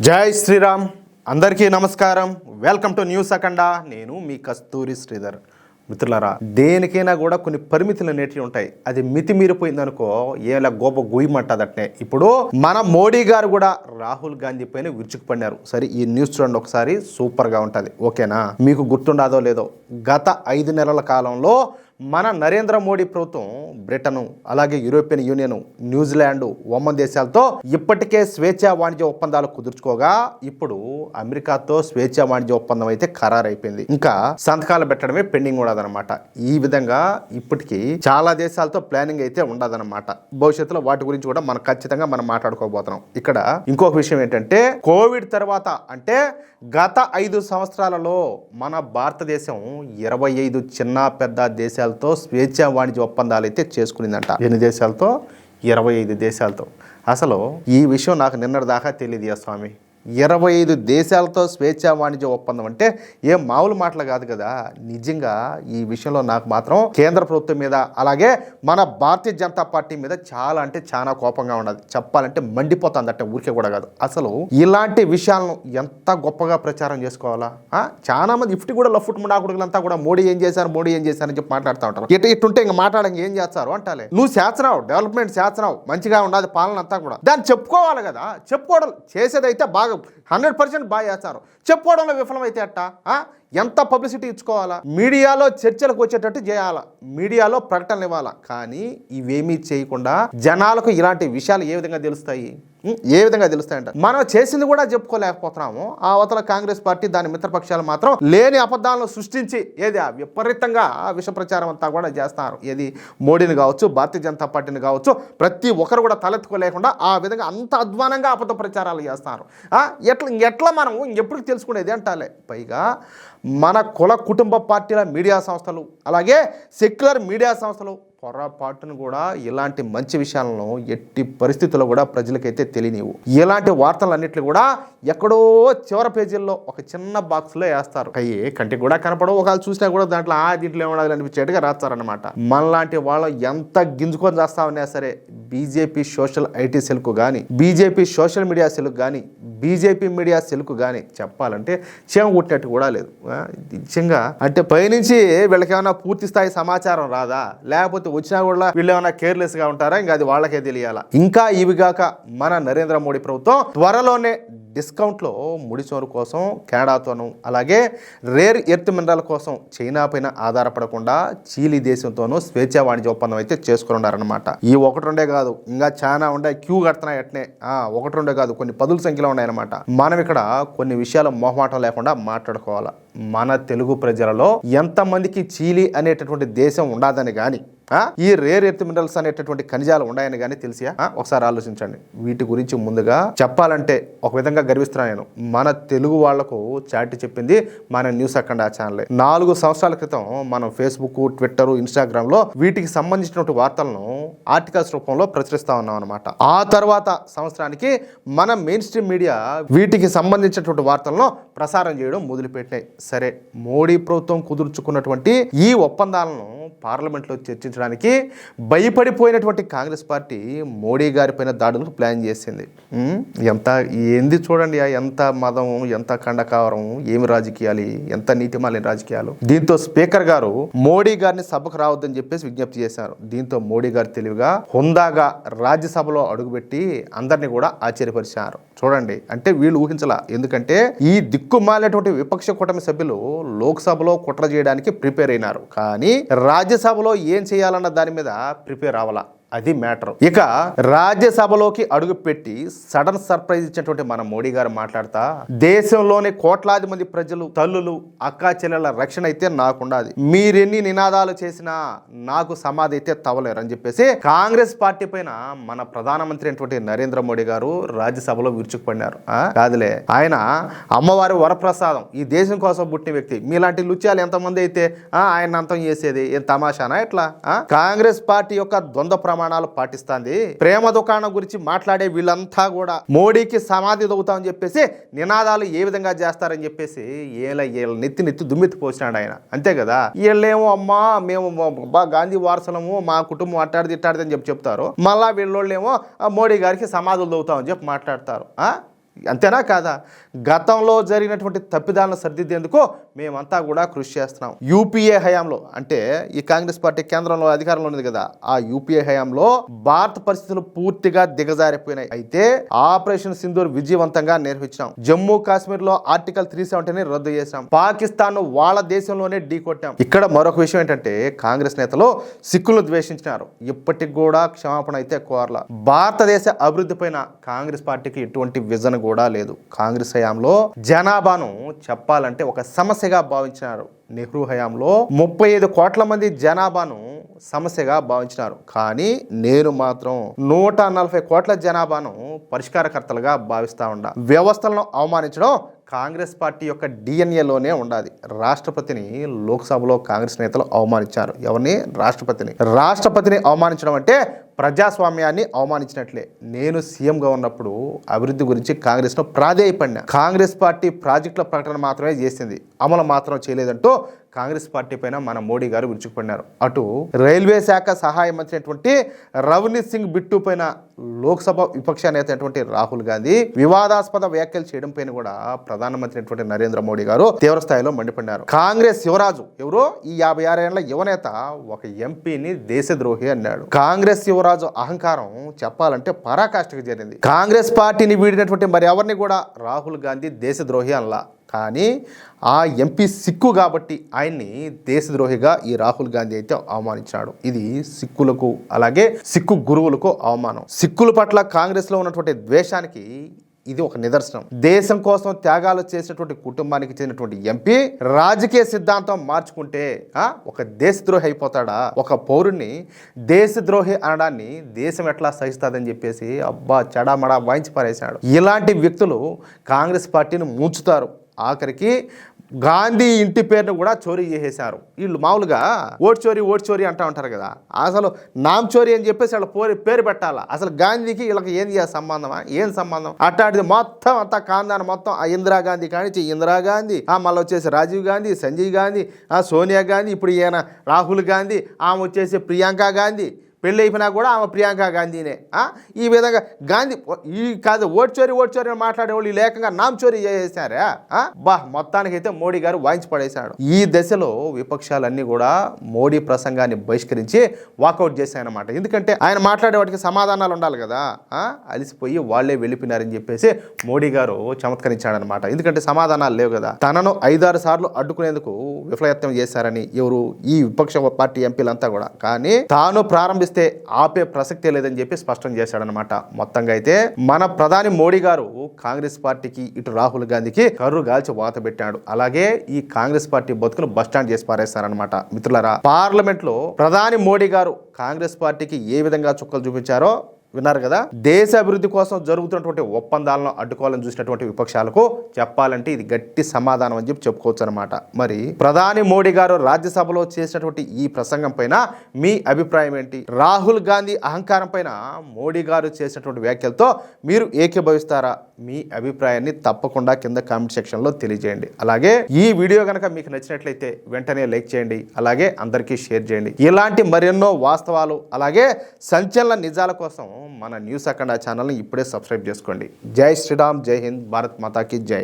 జై శ్రీరామ్ అందరికీ నమస్కారం. వెల్కమ్ టు న్యూస్ అఖండ. నేను మీ కస్తూరి శ్రీధర్. మిత్రులారా, దేనికైనా కూడా కొన్ని పరిమితులు అనేటివి ఉంటాయి. అది మితిమీరిపోయిందనుకో ఏలా గోప గుయ్యమంటదట్నే. ఇప్పుడు మన మోడీ గారు కూడా రాహుల్ గాంధీ పైన విరుచుకుపడినారు. సరే, ఈ న్యూస్ చూడండి ఒకసారి, సూపర్గా ఉంటుంది. ఓకేనా? మీకు గుర్తుండదో లేదో, గత 5 నెలల కాలంలో మన నరేంద్ర మోడీ ప్రభుత్వం బ్రిటను, అలాగే యూరోపియన్ యూనియన్, న్యూజిలాండ్, ఒమన్ దేశాలతో ఇప్పటికే స్వేచ్ఛా వాణిజ్య ఒప్పందాలు కుదుర్చుకోగా ఇప్పుడు అమెరికాతో స్వేచ్ఛా వాణిజ్య ఒప్పందం అయితే ఖరారైపోయింది. ఇంకా సంతకాలు పెట్టడమే పెండింగ్ ఉండదన్నమాట. ఈ విధంగా ఇప్పటికీ చాలా దేశాలతో ప్లానింగ్ అయితే ఉండదన్నమాట. భవిష్యత్తులో వాటి గురించి కూడా మనం ఖచ్చితంగా మాట్లాడుకోబోతున్నాం. ఇక్కడ ఇంకొక విషయం ఏంటంటే, కోవిడ్ తర్వాత అంటే గత 5 సంవత్సరాలలో మన భారతదేశం 25 చిన్న పెద్ద దేశాలతో స్వేచ్ఛా వాణిజ్య ఒప్పందాలు అయితే చేసుకునిందంట. ఎన్ని దేశాలతో? 25 దేశాలతో. అసలు ఈ విషయం నాకు నిన్నటి దాకా తెలియదు స్వామి. 25 దేశాలతో స్వేచ్ఛా వాణిజ్య ఒప్పందం అంటే ఏం మామూలు మాటలు కాదు కదా. నిజంగా ఈ విషయంలో నాకు మాత్రం కేంద్ర ప్రభుత్వం మీద, అలాగే మన భారతీయ జనతా పార్టీ మీద చాలా అంటే చాలా కోపంగా ఉన్నది. చెప్పాలంటే మండిపోతుంది అంటే ఊరికే కూడా కాదు. అసలు ఇలాంటి విషయాలను ఎంత గొప్పగా ప్రచారం చేసుకోవాలా? చాలా మంది ఇఫ్టి కూడా లఫ్ట్ ముడాకుడులంతా కూడా మోడీ ఏం చేశారు అని చెప్పి మాట్లాడుతూ ఉంటారు. ఇటుంటే ఇంకా మాట్లాడక ఏం చేస్తారు అంటాలే. నువ్వు చేస్తున్నావు, డెవలప్మెంట్ చేస్తున్నావు, మంచిగా ఉండదు పాలన అంతా కూడా, దాన్ని చెప్పుకోవాలి కదా. చెప్పుకోవడం చేసేదైతే బాగా 100% బాగా చేస్తారు. చెప్పుకోవడంలో విఫలమైతే అట్టా ఎంత పబ్లిసిటీ ఇచ్చుకోవాలా? మీడియాలో చర్చలకు వచ్చేటట్టు చేయాలా, మీడియాలో ప్రకటనలు ఇవ్వాలా. కానీ ఇవేమీ చేయకుండా జనాలకు ఇలాంటి విషయాలు ఏ విధంగా తెలుస్తాయి? తెలుస్తాయంట. మనం చేసింది కూడా చెప్పుకోలేకపోతున్నాము. ఆ అవతల కాంగ్రెస్ పార్టీ, దాని మిత్రపక్షాలు మాత్రం లేని అబద్ధాలను సృష్టించి విపరీతంగా విష ప్రచారం అంతా కూడా చేస్తున్నారు. ఏది మోడీని కావచ్చు, భారతీయ జనతా పార్టీని కావచ్చు, ప్రతి ఒక్కరు కూడా తలెత్తుకోలేకుండా ఆ విధంగా అంత అధ్వానంగా అబద్ధ ప్రచారాలు చేస్తున్నారు. ఎట్లా మనం ఎప్పుడు తెలుసుకునేది అంటాలే. పైగా మన కుల కుటుంబ పార్టీల మీడియా సంస్థలు, అలాగే సెక్యులర్ మీడియా సంస్థలు పొరపాటును కూడా ఇలాంటి మంచి విషయాలను ఎట్టి పరిస్థితుల్లో కూడా ప్రజలకైతే తెలియనివ్వు. ఇలాంటి వార్తలన్నింటినీ కూడా ఎక్కడో చివరి పేజీల్లో ఒక చిన్న బాక్స్లో వేస్తారు. అయ్యే కంటికి కూడా కనపడవు, ఒకవేళ చూసినా కూడా దీంట్లో ఏమడాలి అనిపించేట్టుగా రాస్తారనమాట. మనలాంటి వాళ్ళు ఎంత గింజుకొని చేస్తామన్నా సరే, బీజేపీ సోషల్ ఐటీ సెల్కు కానీ, బీజేపీ సోషల్ మీడియా సెల్కు కానీ, బీజేపీ మీడియా సెల్కు కానీ చెప్పాలంటే చీమ కుట్టినట్టు కూడా లేదు. నిజంగా అంటే పైనుంచి వీళ్ళకి ఏమైనా పూర్తి స్థాయి సమాచారం రాదా? లేకపోతే వచ్చినా కూడా వీళ్ళు ఏమైనా కేర్లెస్ గా ఉంటారా? ఇంకా అది వాళ్ళకే తెలియాలా. ఇంకా ఇవిగాక మన నరేంద్ర మోడీ ప్రభుత్వం త్వరలోనే డిస్కౌంట్లో ముడిచోరు కోసం కెనడాతోనూ, అలాగే రేర్ ఎర్త్ మినరల్ కోసం చైనా పైన ఆధారపడకుండా చీలీ దేశంతోనూ స్వేచ్ఛా వాణిజ్య ఒప్పందం అయితే చేసుకుని ఉన్నారనమాట. ఈ 1-2 కాదు, ఇంకా చాలా ఉన్నాయి. క్యూ కడుతున్నాయి అట్నే. 1-2 కాదు, కొన్ని 10ల సంఖ్యలో ఉన్నాయన్నమాట. మనం ఇక్కడ కొన్ని విషయాలు మొహమాటం లేకుండా మాట్లాడుకోవాలా. మన తెలుగు ప్రజలలో ఎంతమందికి చీలీ అనేటటువంటి దేశం ఉండదని కానీ, ఈ రేర్ ఎర్త్ మినరల్స్ అనేటటువంటి ఖనిజాలు ఉన్నాయని కానీ తెలిసియా? ఒకసారి ఆలోచించండి. వీటి గురించి ముందుగా చెప్పాలంటే ఒక విధంగా గర్విస్తున్నాను నేను. మన తెలుగు వాళ్లకు చాటి చెప్పింది మన న్యూస్ అఖండ ఛానల్. 4 సంవత్సరాల క్రితం మనం ఫేస్బుక్, ట్విట్టర్, ఇన్స్టాగ్రామ్ లో వీటికి సంబంధించినటువంటి వార్తలను ఆర్టికల్స్ రూపంలో ప్రచురిస్తా ఉన్నాం అనమాట. ఆ తర్వాత సంవత్సరానికి మన మెయిన్ స్ట్రీమ్ మీడియా వీటికి సంబంధించినటువంటి వార్తలను ప్రసారం చేయడం మొదలుపెట్టినాయి. సరే, మోడీ ప్రభుత్వం కుదుర్చుకున్నటువంటి ఈ ఒప్పందాలను పార్లమెంట్లో చర్చించడానికి భయపడిపోయినటువంటి కాంగ్రెస్ పార్టీ మోడీ గారి పైన దాడులకు ప్లాన్ చేసింది. ఏంది చూడండి, ఎంత మదం, ఎంత కండకావరం, ఏమి రాజకీయాలు, ఎంత నీతిమాలిన రాజకీయాలు. దీంతో స్పీకర్ గారు మోడీ గారిని సభకు రావద్దని చెప్పేసి విజ్ఞప్తి చేశారు. దీంతో మోడీ గారు తెలివిగా హుందాగా రాజ్యసభలో అడుగుపెట్టి అందరినీ కూడా ఆశ్చర్యపరిచారు. చూడండి, అంటే వీళ్ళు ఊహించలా. ఎందుకంటే ఈ దిక్కుమాలినటువంటి విపక్ష కూటమి సభ్యులు లోక్సభలో కుట్ర చేయడానికి ప్రిపేర్ అయినారు, కానీ రాజ్యసభలో ఏం చేయాలన్న దాని మీద ప్రిపేర్ అవ్వాల. అది మ్యాటర్. ఇక రాజ్యసభలోకి అడుగుపెట్టి సడన్ సర్ప్రైజ్ ఇచ్చినటువంటి మన మోడీ గారు మాట్లాడతా, దేశంలోని కోట్లాది మంది ప్రజలు, తల్లులు, అక్కా చెల్లెల రక్షణ అయితే నాకుండాది. మీరెన్ని నినాదాలు చేసినా నాకు సమాధి అయితే తవ్వలేరు అని చెప్పేసి కాంగ్రెస్ పార్టీ పైన మన ప్రధానమంత్రి అయినటువంటి నరేంద్ర మోడీ గారు రాజ్యసభలో విరుచుకుపడినారు. కాదులే, ఆయన అమ్మవారి వరప్రసాదం, ఈ దేశం కోసం పుట్టిన వ్యక్తి. మీలాంటి లుచ్చాలు ఎంతమంది అయితే ఆయన అంతం చేసేది ఏం తమాషానా? ఎట్లా? కాంగ్రెస్ పార్టీ యొక్క ద్వంద్వ ప్రమాణాలు పాటిస్తుంది. ప్రేమ దుకాణం గురించి మాట్లాడే వీళ్ళంతా కూడా మోడీకి సమాధి దొవుతామని చెప్పేసి నినాదాలు ఏ విధంగా చేస్తారని చెప్పేసి నెత్తి దుమ్మెత్తి పోసినాడు ఆయన. అంతే కదా. వీళ్ళేమో అమ్మా మేము గాంధీ వారసులము, మా కుటుంబం అట్టాడిది ఇట్టాడిది అని చెప్తారు. మళ్ళా వీళ్ళోళ్ళేమో మోడీ గారికి సమాధులు దొవుతామని చెప్పి మాట్లాడతారు. అంతేనా కాదా? గతంలో జరిగినటువంటి తప్పిదాలను సరిదిద్దేందుకు మేమంతా కూడా కృషి చేస్తున్నాం. యూపీఏ హయాంలో, అంటే ఈ కాంగ్రెస్ పార్టీ కేంద్రంలో అధికారంలో ఉంది కదా, ఆ యూపీఏ హయాంలో భారత పరిస్థితులు పూర్తిగా దిగజారిపోయినాయి. అయితే ఆపరేషన్ సింధూర్ విజయవంతంగా నిర్వహించాం. జమ్మూ కాశ్మీర్ లో ఆర్టికల్ 370ని రద్దు చేశాం. పాకిస్తాన్ వాళ్ళ దేశంలోనే ఢీకొట్టాం. ఇక్కడ మరొక విషయం ఏంటంటే, కాంగ్రెస్ నేతలు సిక్కులను ద్వేషించినారు. ఇప్పటికి కూడా క్షమాపణ అయితే కోరల. భారతదేశ అభివృద్ధి పైన కాంగ్రెస్ పార్టీకి ఎటువంటి విజన్ కూడా లేదు. కాంగ్రెస్ హయాంలో జనాభాను చెప్పాలంటే ఒక సమస్యగా భావించినారు. నెహ్రూ హయాంలో 35 కోట్ల మంది జనాభాను సమస్యగా భావించినారు. కానీ నేను మాత్రం 140 కోట్ల జనాభాను పరిష్కారకర్తలుగా భావిస్తా ఉండా. వ్యవస్థలను అవమానించడం కాంగ్రెస్ పార్టీ యొక్క డిఎన్ఏలోనే ఉండాలి. రాష్ట్రపతిని లోక్సభలో కాంగ్రెస్ నేతలు అవమానించారు. ఎవరిని? రాష్ట్రపతిని అవమానించడం అంటే ప్రజాస్వామ్యాన్ని అవమానించినట్లే. నేను సీఎంగా ఉన్నప్పుడు అభివృద్ధి గురించి కాంగ్రెస్ను ప్రాధేయపడినా. కాంగ్రెస్ పార్టీ ప్రాజెక్టుల ప్రకటన మాత్రమే చేసింది, అమలు మాత్రం చేయలేదంటూ కాంగ్రెస్ పార్టీ పైన మన మోడీ గారు విరుచుకుపడినారు. అటు రైల్వే శాఖ సహాయ మంత్రి అయినటువంటి రవనీత్ సింగ్ బిట్టు పైన లోక్సభ విపక్ష నేత అయినటువంటి రాహుల్ గాంధీ వివాదాస్పద వ్యాఖ్యలు చేయడం పైన కూడా ప్రధానమంత్రి అయినటువంటి నరేంద్ర మోడీ గారు తీవ్ర స్థాయిలో మండిపడినారు. కాంగ్రెస్ యువరాజు ఎవరో ఈ 56 ఏళ్ల యువనేత ఒక ఎంపీని దేశద్రోహి అన్నాడు. కాంగ్రెస్ యువరాజు అహంకారం చెప్పాలంటే పరాకాష్ఠకు చేరింది. కాంగ్రెస్ పార్టీని వీడినటువంటి మరి ఎవరిని కూడా రాహుల్ గాంధీ దేశద్రోహి అనలా. కానీ ఆ ఎంపీ సిక్కు కాబట్టి ఆయన్ని దేశద్రోహిగా ఈ రాహుల్ గాంధీ అయితే అవమానించాడు. ఇది సిక్కులకు అలాగే సిక్కు గురువులకు అవమానం. సిక్కుల పట్ల కాంగ్రెస్లో ఉన్నటువంటి ద్వేషానికి ఇది ఒక నిదర్శనం. దేశం కోసం త్యాగాలు చేసినటువంటి కుటుంబానికి చెందినటువంటి ఎంపీ రాజకీయ సిద్ధాంతం మార్చుకుంటే ఒక దేశద్రోహి అయిపోతాడా? ఒక పౌరుణ్ణి దేశద్రోహి అనడాన్ని దేశం ఎట్లా సహిస్తుందని చెప్పేసి అబ్బా చెడామడా వాయించి పారేశాడు. ఇలాంటి వ్యక్తులు కాంగ్రెస్ పార్టీని ముంచుతారు. ఆఖరికి గాంధీ ఇంటి పేరును కూడా చోరీ చేసేశారు. వీళ్ళు మామూలుగా ఓట్ చోరీ అంటూ ఉంటారు కదా, అసలు నామ్ చోరీ అని చెప్పేసి వాళ్ళ పేరు పెట్టాలా? అసలు గాంధీకి వీళ్ళకి ఏం సంబంధమా? ఏం సంబంధం? అట్లాంటిది మొత్తం అంతా కాందాన్ని మొత్తం ఆ ఇందిరాగాంధీ కానించి ఇందిరాగాంధీ, మళ్ళీ వచ్చేసి రాజీవ్ గాంధీ, సంజయ్ గాంధీ, సోనియా గాంధీ, ఇప్పుడు ఈయన రాహుల్ గాంధీ, ఆమె వచ్చేసి ప్రియాంక గాంధీ. పెళ్ళి అయిపోయినా కూడా ఆమె ప్రియాంక గాంధీనే. ఈ విధంగా గాంధీ ఈ కాదు ఓట్ చోరీ అని మాట్లాడేవాళ్ళు ఈ లేఖంగా నామ్ చోరీ చేసేసారా? మొత్తానికైతే మోడీ గారు వాయించి పడేశాడు. ఈ దశలో విపక్షాలన్నీ కూడా మోడీ ప్రసంగాన్ని బహిష్కరించి వాకౌట్ చేశాయన్నమాట. ఎందుకంటే ఆయన మాట్లాడే వాటికి సమాధానాలు ఉండాలి కదా. అలిసిపోయి వాళ్లే వెళ్ళిపోయినారని చెప్పేసి మోడీ గారు చమత్కరించాడనమాట. ఎందుకంటే సమాధానాలు లేవు కదా. తనను 5-6 సార్లు అడ్డుకునేందుకు విఫలయత్నం చేశారని ఎవరు? ఈ విపక్ష పార్టీ ఎంపీలంతా కూడా. కానీ తాను ప్రారంభిస్తే ఆపే ప్రసక్తే లేదని చెప్పి స్పష్టం చేశాడనమాట. మొత్తంగా అయితే మన ప్రధాని మోడీ గారు కాంగ్రెస్ పార్టీకి ఇటు రాహుల్ గాంధీకి కర్రు గాల్చి వాత పెట్టాడు. అలాగే ఈ కాంగ్రెస్ పార్టీ బతుకును బస్టాండ్ చేసి పారేస్తారనమాట. మిత్రులారా, పార్లమెంట్ లో ప్రధాని మోడీ గారు కాంగ్రెస్ పార్టీకి ఏ విధంగా చుక్కలు చూపించారో విన్నారు కదా. దేశ అభివృద్ధి కోసం జరుగుతున్నటువంటి ఒప్పందాలను అడ్డుకోవాలని చూసినటువంటి విపక్షాలకు చెప్పాలంటే ఇది గట్టి సమాధానం అని చెప్పి చెప్పుకోవచ్చు అనమాట. మరి ప్రధాని మోడీ గారు రాజ్యసభలో చేసినటువంటి ఈ ప్రసంగం పైన మీ అభిప్రాయం ఏంటి? రాహుల్ గాంధీ అహంకారం పైన మోడీ గారు చేసినటువంటి వ్యాఖ్యలతో మీరు ఏకీభవిస్తారా? మీ అభిప్రాయాన్ని తప్పకుండా కింద కామెంట్ సెక్షన్లో తెలియజేయండి. అలాగే ఈ వీడియో కనుక మీకు నచ్చినట్లయితే వెంటనే లైక్ చేయండి, అలాగే అందరికీ షేర్ చేయండి. ఇలాంటి మరెన్నో వాస్తవాలు అలాగే సంచలన నిజాల కోసం మన న్యూస్ అఖండ ఛానల్ని ఇప్పుడే సబ్స్క్రైబ్ చేసుకోండి. జై శ్రీరామ్, జై హింద్, భారత్ మాతాకి జై.